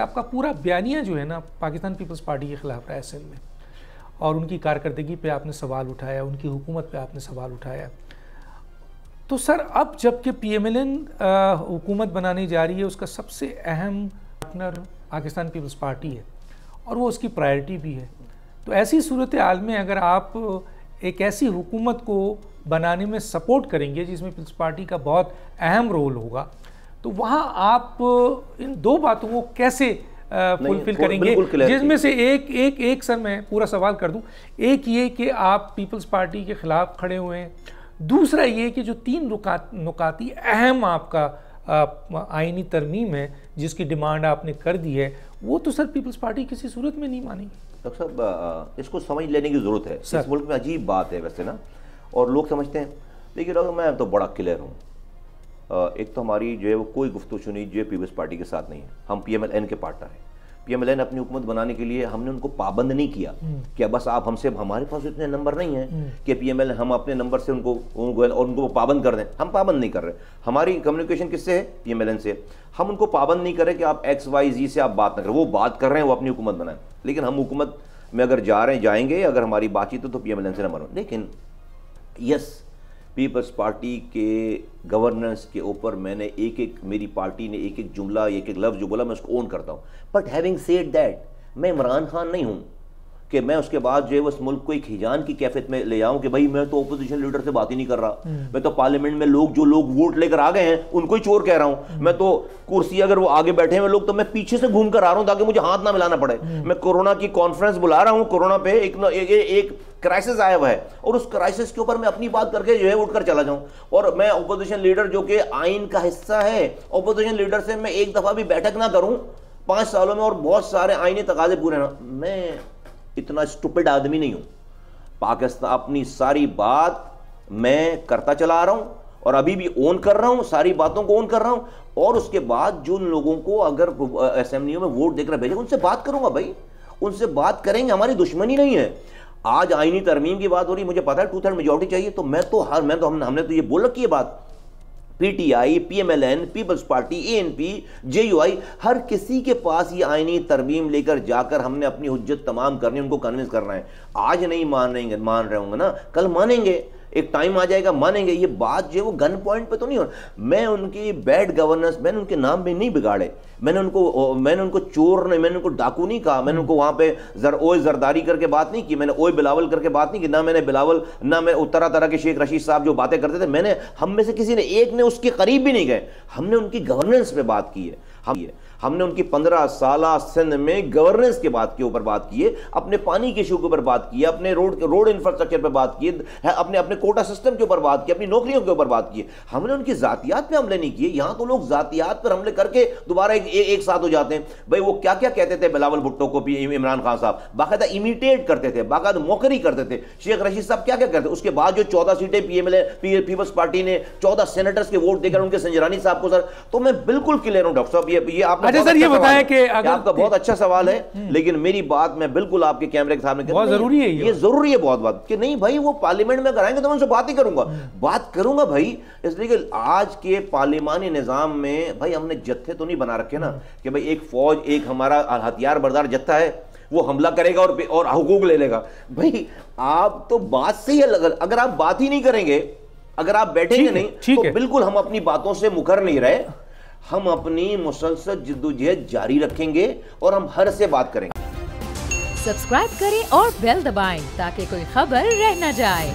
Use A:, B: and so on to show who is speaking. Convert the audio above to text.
A: आपका पूरा बयानिया जो है ना पाकिस्तान पीपल्स पार्टी के ख़िलाफ़ रहा है सिंध में, और उनकी कारकर्दगी पे आपने सवाल उठाया, उनकी हुकूमत पे आपने सवाल उठाया। तो सर अब जबकि PMLN हुकूमत बनाने जा रही है, उसका सबसे अहम पार्टनर पाकिस्तान पीपल्स पार्टी है और वो उसकी प्रायोरिटी भी है। तो ऐसी सूरत हाल में अगर आप एक ऐसी हुकूमत को बनाने में सपोर्ट करेंगे जिसमें पीपल्स पार्टी का बहुत अहम रोल होगा, तो वहाँ आप इन दो बातों को कैसे फुलफिल करेंगे, जिसमें से एक सर मैं पूरा सवाल कर दूं। एक ये कि आप पीपल्स पार्टी के ख़िलाफ़ खड़े हुए हैं, दूसरा ये कि जो तीन नुकाती अहम आपका आईनी तरमीम है जिसकी डिमांड आपने कर दी है, वो तो सर पीपल्स पार्टी किसी सूरत में नहीं मानेगी।
B: डॉक्टर साहब, इसको समझ लेने की ज़रूरत है। इस मुल्क में अजीब बात है वैसे ना, और लोग समझते हैं, लेकिन डॉक्टर मैं तो बड़ा क्लियर हूँ। एक तो हमारी जो है वो कोई गुफ्तगू सुनी जो है पीपल्स पार्टी के साथ नहीं है। हम PMLN के पार्टनर हैं। PMLN अपनी हुकूमत बनाने के लिए हमने उनको पाबंद नहीं किया कि बस आप हमसे, हमारे पास इतने नंबर नहीं हैं कि PMLN हम अपने नंबर से उनको पाबंद कर दें। हम पाबंद नहीं कर रहे। हमारी कम्युनिकेशन किससे है? PMLN से। हम उनको पाबंद नहीं कर रहे कि आप XYZ से आप बात ना करें। वो बात कर रहे हैं, वो अपनी हुकूमत बनाएं, लेकिन हम हुकूमत में अगर जा रहे हैं, जाएंगे, अगर हमारी बातचीत हो तो PMLN से नंबर हो। लेकिन यस, पीपल्स पार्टी के गवर्नेंस के ऊपर मैंने मेरी पार्टी ने एक जुमला, एक लफ्ज़ जो बोला, मैं उसको ओन करता हूँ। बट हैविंग सेड दैट, मैं इमरान खान नहीं हूँ कि मैं उसके बाद जो है उस मुल्क को एक हिजान की कैफियत में ले जाऊँ कि भाई मैं तो ओपोजिशन लीडर से बात ही नहीं कर रहा। मैं तो पार्लियामेंट में जो लोग वोट लेकर आ गए हैं उनको ही चोर कह रहा हूँ। मैं तो कुर्सी, अगर वो आगे बैठे हुए लोग, तो मैं पीछे से घूम कर आ रहा हूँ ताकि मुझे हाथ ना मिलाना पड़े। मैं कोरोना की कॉन्फ्रेंस बुला रहा हूँ, कोरोना पे एक क्राइसिस आया हुआ है, और उस क्राइसिस के ऊपर मैं अपनी बात करके जो है उठकर चला जाऊं। और मैं ओपोजिशन लीडर जो कि आइन का हिस्सा है, ओपोजिशन लीडर से मैं एक दफा भी बैठक ना करूं 5 सालों में, और बहुत सारे आईनी तकाजे पूरे ना, मैं इतना स्टूपिड आदमी नहीं हूं। पाकिस्तान अपनी सारी बात मैं करता चला आ रहा हूं और अभी भी ओन कर रहा हूं, सारी बातों को ओन कर रहा हूं। और उसके बाद जो लोगों को अगर असेंबलियों में वोट देकर भेजेगा उनसे बात करूंगा। भाई उनसे बात करेंगे, हमारी दुश्मनी नहीं है। आज आईनी तरमीम की बात हो रही, मुझे पता है 2/3 मेजॉरिटी चाहिए, तो हमने तो ये बोल रखी है बात। PTI, PMLN, People's Party, ANP, JUI, हर किसी के पास ये आईनी तरमीम लेकर जाकर हमने अपनी हुज्जत तमाम करनी, उनको कन्विंस करना है। आज नहीं मान रहे होंगे ना, कल मानेंगे, एक टाइम आ जाएगा मानेंगे। ये बात जो है वो गन पॉइंट पे तो नहीं हो। मैं उनकी बैड गवर्नेंस, मैंने उनके नाम भी नहीं बिगाड़े। मैंने उनको चोर नहीं, मैंने उनको डाकू नहीं कहा। मैंने उनको वहां पे ओए जरदारी करके बात नहीं की, मैंने ओए बिलावल करके बात नहीं की। ना मैंने बिलावल, ना मैं तरह के शेख रशीद साहब जो बातें करते थे, हम में से किसी ने एक ने उसके करीब भी नहीं गए। हमने उनकी गवर्नेंस पे बात की है। हमने उनकी 15 साल सिंध में गवर्नेंस के बात के ऊपर बात की है, अपने पानी के इशू के ऊपर बात की है, अपने रोड इंफ्रास्ट्रक्चर पर बात की है, अपने कोटा सिस्टम के ऊपर बात की, अपनी नौकरियों के ऊपर बात की है। हमने उनकी जातियात पे हमले नहीं किए। यहां तो लोग जातियात पर हमले करके दोबारा एक साथ हो जाते हैं। भाई वो क्या क्या कहते थे बिलावल भुट्टो को, इमरान खान साहब बाकायदा इमिटेट करते थे, बाकायदा मौकरी करते थे। शेख रशीद साहब क्या क्या करते। उसके बाद जो 14 सीटें पीपल्स पार्टी ने 14 सेनेटर्स के वोट देकर उनके संजरानी साहब को, सर, तो मैं बिल्कुल क्लियर हूं। डॉक्टर साहब, ये आपने
A: सर ये बताया कि
B: आपका बहुत अच्छा सवाल है, लेकिन मेरी बात मैं बिल्कुल आपके कैमरे के सामने,
A: बहुत जरूरी है,
B: ये जरूरी है बहुत बात कि नहीं भाई, वो पार्लियामेंट में कराएंगे तो मैं उनसे बात ही करूंगा भाई। इसलिए कि आज के पार्लिमानी निजाम में भाई हमने जत्थे तो नहीं बना रखे ना कि भाई एक फौज, एक हमारा हथियार बरदार जत्था है, वो हमला करेगा और हुकूक ले लेगा। भाई आप तो बात से ही अलग, अगर आप बात ही नहीं करेंगे, अगर आप बैठेंगे नहीं, तो बिल्कुल हम अपनी बातों से मुकर नहीं रहे। हम अपनी मुसलसल जिद्दोजहद जारी रखेंगे और हम हर से बात करेंगे।
C: सब्सक्राइब करें और बेल दबाएं ताकि कोई खबर रह न जाए।